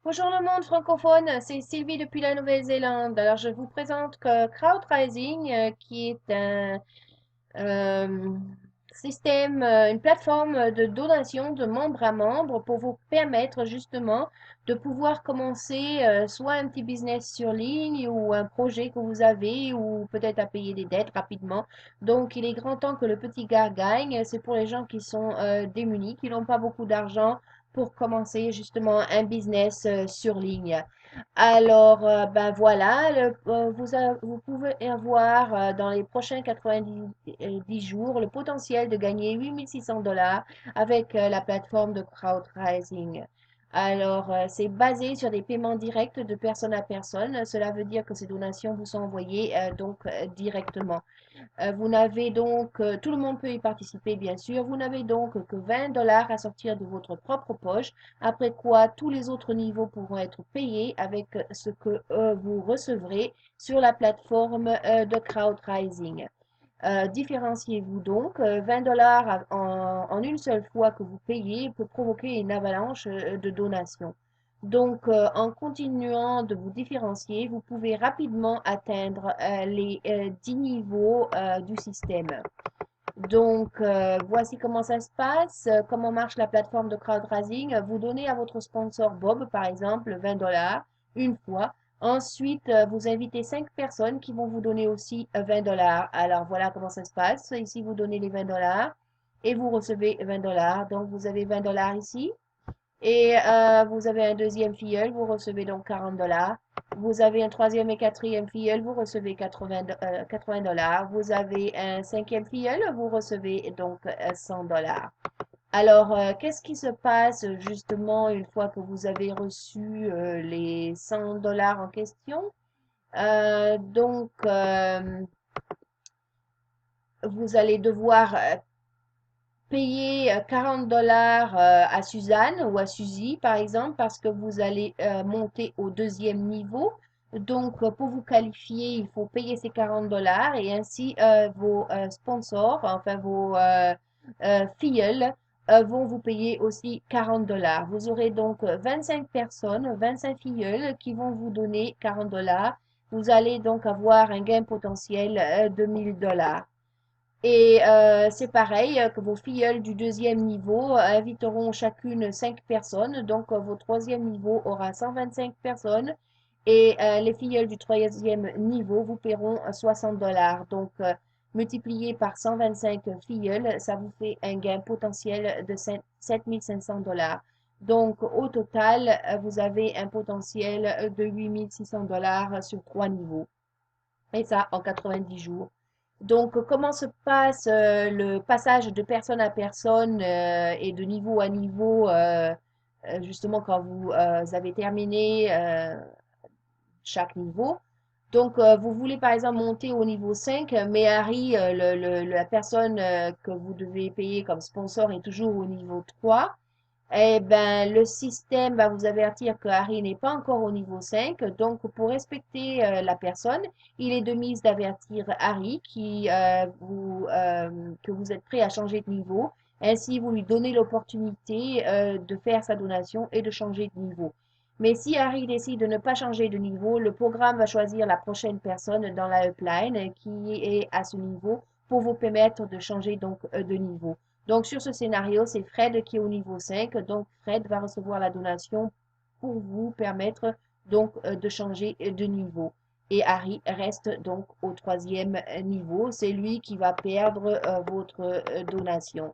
Bonjour le monde francophone, c'est Sylvie depuis la Nouvelle-Zélande. Alors je vous présente que Crowdrising, qui est un euh, système, une plateforme de donation de membre à membre pour vous permettre justement de pouvoir commencer soit un petit business sur ligne ou un projet que vous avez ou peut-être à payer des dettes rapidement. Donc il est grand temps que le petit gars gagne. C'est pour les gens qui sont démunis, qui n'ont pas beaucoup d'argent pour commencer justement un business sur ligne. Alors, ben voilà, vous pouvez avoir dans les prochains 90 jours le potentiel de gagner 8 600 $ avec la plateforme de crowdrising. Alors, c'est basé sur des paiements directs de personne à personne. Cela veut dire que ces donations vous sont envoyées directement. Vous n'avez donc, tout le monde peut y participer, bien sûr. Vous n'avez donc que 20 $ à sortir de votre propre poche, après quoi tous les autres niveaux pourront être payés avec ce que vous recevrez sur la plateforme de crowdrising. Différenciez-vous donc. 20 $ en une seule fois que vous payez peut provoquer une avalanche de donations. Donc, en continuant de vous différencier, vous pouvez rapidement atteindre les 10 niveaux du système. Donc, voici comment ça se passe, comment marche la plateforme de crowdrising. Vous donnez à votre sponsor Bob, par exemple, 20 $ une fois. Ensuite, vous invitez 5 personnes qui vont vous donner aussi 20 $. Alors, voilà comment ça se passe. Ici, vous donnez les 20 $ et vous recevez 20 $. Donc, vous avez 20 $ ici. Et vous avez un deuxième filleul, vous recevez donc 40 $. Vous avez un troisième et quatrième filleul, vous recevez 80 $. Vous avez un cinquième filleul, vous recevez donc 100 $. Alors, qu'est-ce qui se passe justement une fois que vous avez reçu les 100 $ en question? Vous allez devoir payer 40 $ à Suzanne ou à Suzy, par exemple, parce que vous allez monter au deuxième niveau. Donc, pour vous qualifier, il faut payer ces 40 $ et ainsi vos sponsors, enfin vos filleuls, vont vous payer aussi 40 $. Vous aurez donc 25 personnes, 25 filleuls qui vont vous donner 40 $. Vous allez donc avoir un gain potentiel de 1000 $. Et c'est pareil que vos filleuls du deuxième niveau inviteront chacune 5 personnes. Donc, vos troisième niveau aura 125 personnes. Et les filleuls du troisième niveau vous paieront 60 $. Donc, multiplié par 125 filleuls, ça vous fait un gain potentiel de 7 500 $. Donc, au total, vous avez un potentiel de 8 600 $ sur 3 niveaux. Et ça en 90 jours. Donc, comment se passe le passage de personne à personne et de niveau à niveau, justement quand vous avez terminé chaque niveau? Donc, vous voulez par exemple monter au niveau 5, mais Harry, la personne que vous devez payer comme sponsor, est toujours au niveau 3. Eh ben, le système va vous avertir que Harry n'est pas encore au niveau 5. Donc, pour respecter la personne, il est de mise d'avertir Harry que vous êtes prêt à changer de niveau. Ainsi, vous lui donnez l'opportunité de faire sa donation et de changer de niveau. Mais si Harry décide de ne pas changer de niveau, le programme va choisir la prochaine personne dans la upline qui est à ce niveau pour vous permettre de changer donc de niveau. Donc, sur ce scénario, c'est Fred qui est au niveau 5. Donc, Fred va recevoir la donation pour vous permettre donc de changer de niveau. Et Harry reste donc au troisième niveau. C'est lui qui va perdre votre donation.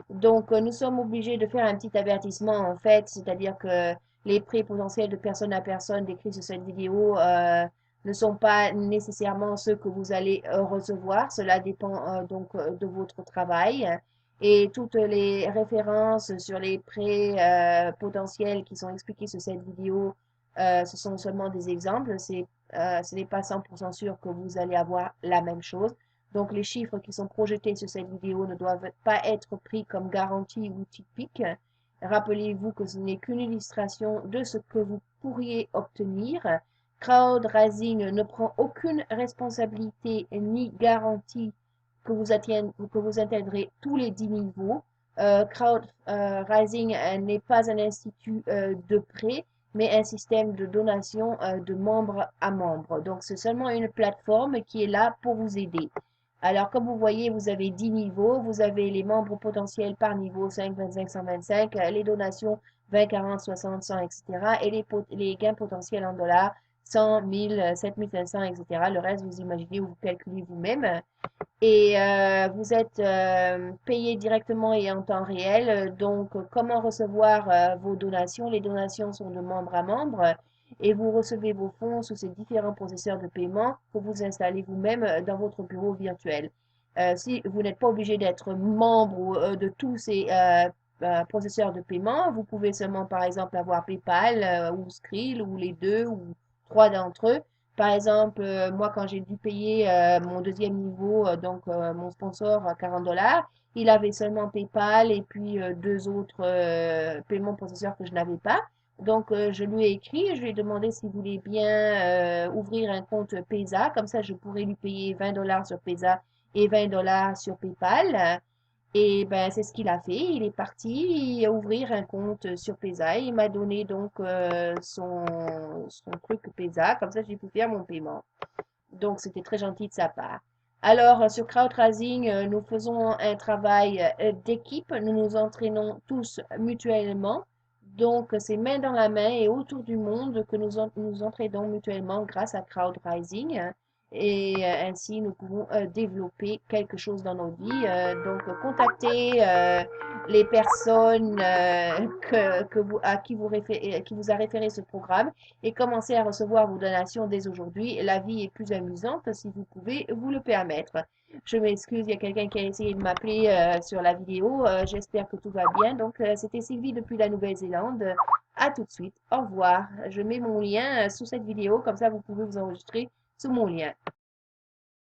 Donc, nous sommes obligés de faire un petit avertissement en fait, c'est-à-dire que les prix potentiels de personne à personne décrits sur cette vidéo ne sont pas nécessairement ceux que vous allez recevoir. Cela dépend de votre travail. Et toutes les références sur les prêts potentiels qui sont expliqués sur cette vidéo, ce sont seulement des exemples. Ce n'est pas 100% sûr que vous allez avoir la même chose. Donc, les chiffres qui sont projetés sur cette vidéo ne doivent pas être pris comme garantie ou typiques. Rappelez-vous que ce n'est qu'une illustration de ce que vous pourriez obtenir. Crowdrising ne prend aucune responsabilité ni garantie que vous atteindrez tous les 10 niveaux. Crowdrising n'est pas un institut de prêt mais un système de donation de membre à membre. Donc, c'est seulement une plateforme qui est là pour vous aider. Alors, comme vous voyez, vous avez 10 niveaux. Vous avez les membres potentiels par niveau 5, 25, 125, les donations 20, 40, 60, 100, etc. Et les gains potentiels en dollars 100, 1000, 7500, etc. Le reste, vous imaginez ou vous calculez vous-même. Et vous êtes payé directement et en temps réel. Donc, comment recevoir vos donations? Les donations sont de membre à membre et vous recevez vos fonds sous ces différents processeurs de paiement que vous installez vous-même dans votre bureau virtuel. Si vous n'êtes pas obligé d'être membre de tous ces processeurs de paiement, vous pouvez seulement, par exemple, avoir PayPal ou Skrill ou les deux ou trois d'entre eux. Par exemple, moi, quand j'ai dû payer mon deuxième niveau, mon sponsor à 40 dollars, il avait seulement PayPal et puis deux autres paiements processeurs que je n'avais pas. Donc, je lui ai écrit, je lui ai demandé s'il voulait bien ouvrir un compte Pesa. Comme ça, je pourrais lui payer 20 dollars sur Pesa et 20 dollars sur PayPal. Et ben, c'est ce qu'il a fait. Il est parti ouvrir un compte sur Pesa. Il m'a donné donc son truc Pesa. Comme ça, j'ai pu faire mon paiement. Donc, c'était très gentil de sa part. Alors, sur Crowdrising, nous faisons un travail d'équipe. Nous nous entraînons tous mutuellement. Donc, c'est main dans la main et autour du monde que nous entraînons mutuellement grâce à Crowdrising. Et ainsi, nous pouvons développer quelque chose dans nos vies. Donc, contactez les personnes qui vous a référé ce programme et commencez à recevoir vos donations dès aujourd'hui. La vie est plus amusante si vous pouvez vous le permettre. Je m'excuse, il y a quelqu'un qui a essayé de m'appeler sur la vidéo. J'espère que tout va bien. Donc, c'était Sylvie depuis la Nouvelle-Zélande. À tout de suite. Au revoir. Je mets mon lien sous cette vidéo, comme ça vous pouvez vous enregistrer sous mon lien.